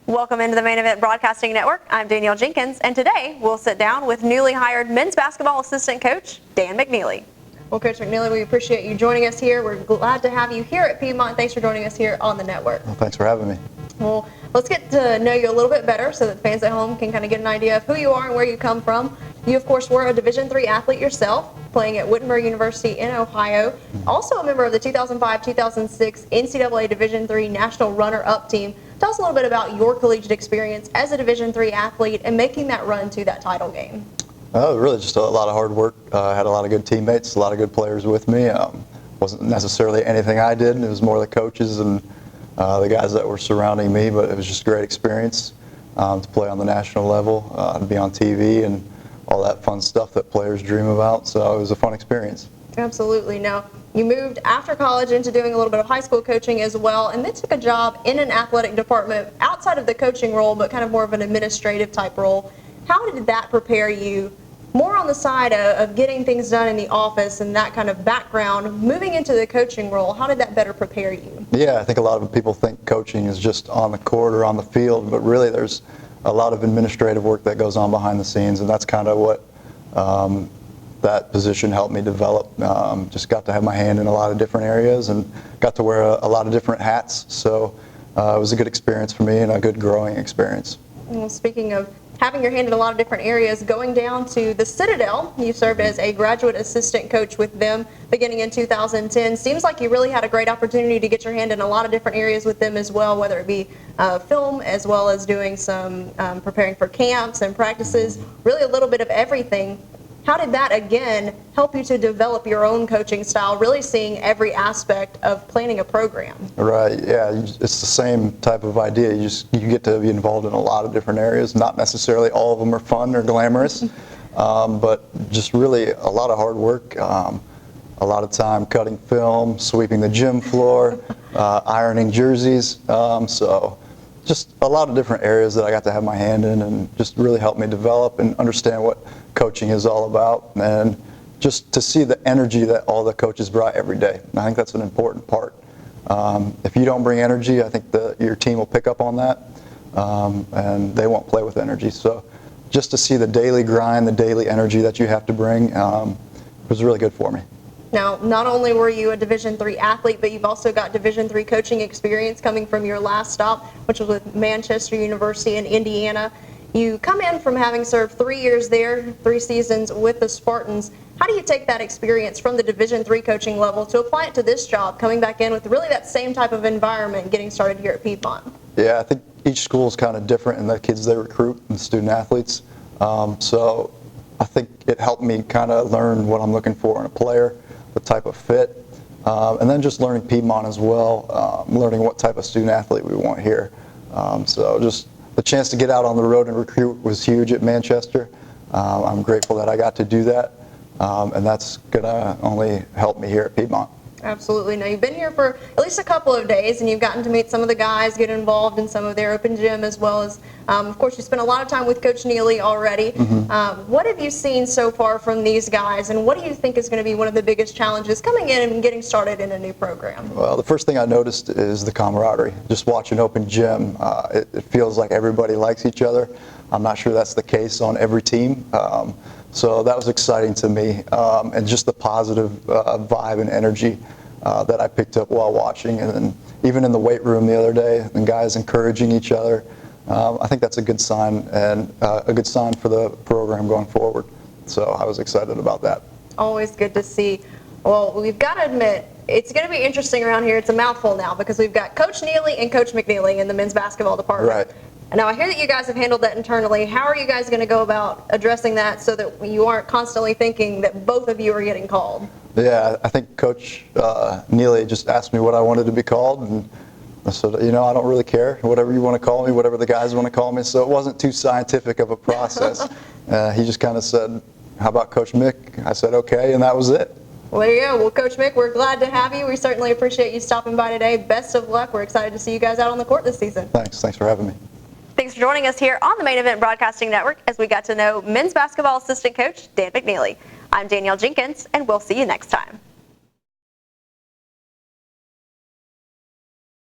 Welcome into the Main Event Broadcasting Network. I'm Danielle Jenkins, and today we'll sit down with newly hired men's basketball assistant coach, Dan McNeely. Well, Coach McNeely, we appreciate you joining us here. We're glad to have you here at Piedmont. Thanks for joining us here on the network. Well, thanks for having me. Well, let's get to know you a little bit better so that fans at home can kind of get an idea of who you are and where you come from. You, of course, were a Division III athlete yourself, playing at Wittenberg University in Ohio. Also a member of the 2005-2006 NCAA Division III National Runner-Up team. Tell us a little bit about your collegiate experience as a Division III athlete and making that run to that title game. Really just a lot of hard work. I had a lot of good teammates, a lot of good players with me. Wasn't necessarily anything I did. It was more the coaches and the guys that were surrounding me, but it was just a great experience to play on the national level, to be on TV and all that fun stuff that players dream about. So it was a fun experience. Absolutely. Now, you moved after college into doing a little bit of high school coaching as well, and then took a job in an athletic department outside of the coaching role, but kind of more of an administrative type role. How did that prepare you more on the side of getting things done in the office and that kind of background, moving into the coaching role? How did that better prepare you? Yeah, I think a lot of people think coaching is just on the court or on the field, but really there's a lot of administrative work that goes on behind the scenes, and that's kind of what that position helped me develop. Just got to have my hand in a lot of different areas and got to wear a lot of different hats. So it was a good experience for me and a good growing experience. Well, speaking of having your hand in a lot of different areas, going down to the Citadel, you served as a graduate assistant coach with them beginning in 2010. Seems like you really had a great opportunity to get your hand in a lot of different areas with them as well, whether it be film as well as doing some preparing for camps and practices, really a little bit of everything. How did that, again, help you to develop your own coaching style, really seeing every aspect of planning a program? Right, yeah, it's the same type of idea. You get to be involved in a lot of different areas. Not necessarily all of them are fun or glamorous, but just really a lot of hard work, a lot of time cutting film, sweeping the gym floor, ironing jerseys. So just a lot of different areas that I got to have my hand in, and just really helped me develop and understand what coaching is all about, and just to see the energy that all the coaches brought every day. And I think that's an important part. If you don't bring energy, I think your team will pick up on that, and they won't play with energy. So just to see the daily grind, the daily energy that you have to bring was really good for me. Now, not only were you a Division III athlete, but you've also got Division III coaching experience coming from your last stop, which was with Manchester University in Indiana. You come in from having served 3 years there, 3 seasons with the Spartans. How do you take that experience from the Division III coaching level to apply it to this job, coming back in with really that same type of environment getting started here at Piedmont? Yeah, I think each school is kind of different in the kids they recruit and student athletes. So I think it helped me kind of learn what I'm looking for in a player, the type of fit, and then just learning Piedmont as well, learning what type of student athlete we want here. So just the chance to get out on the road and recruit was huge at Manchester. I'm grateful that I got to do that, and that's going to only help me here at Piedmont. Absolutely. Now, you've been here for at least a couple of days, and you've gotten to meet some of the guys, get involved in some of their open gym, as well as, of course, you spent a lot of time with Coach Neely already. What have you seen so far from these guys, and what do you think is going to be one of the biggest challenges coming in and getting started in a new program? Well, the first thing I noticed is the camaraderie. Just watching open gym, it feels like everybody likes each other. I'm not sure that's the case on every team. So that was exciting to me, and just the positive vibe and energy that I picked up while watching, and then even in the weight room the other day, and guys encouraging each other. I think that's a good sign, and a good sign for the program going forward. So I was excited about that. Always good to see. Well, we've got to admit, it's going to be interesting around here. It's a mouthful now because we've got Coach Neely and Coach McNeely in the men's basketball department. Right. Now, I hear that you guys have handled that internally. How are you guys going to go about addressing that so that you aren't constantly thinking that both of you are getting called? Yeah, I think Coach Neely just asked me what I wanted to be called, and I said, I don't really care. Whatever you want to call me, whatever the guys want to call me. So it wasn't too scientific of a process. He just kind of said, how about Coach Mick? I said, okay, and that was it. Well, there you go. Well, Coach Mick, we're glad to have you. We certainly appreciate you stopping by today. Best of luck. We're excited to see you guys out on the court this season. Thanks for having me. Thanks for joining us here on the Main Event Broadcasting Network as we got to know men's basketball assistant coach Dan McNeely. I'm Danielle Jenkins, and we'll see you next time.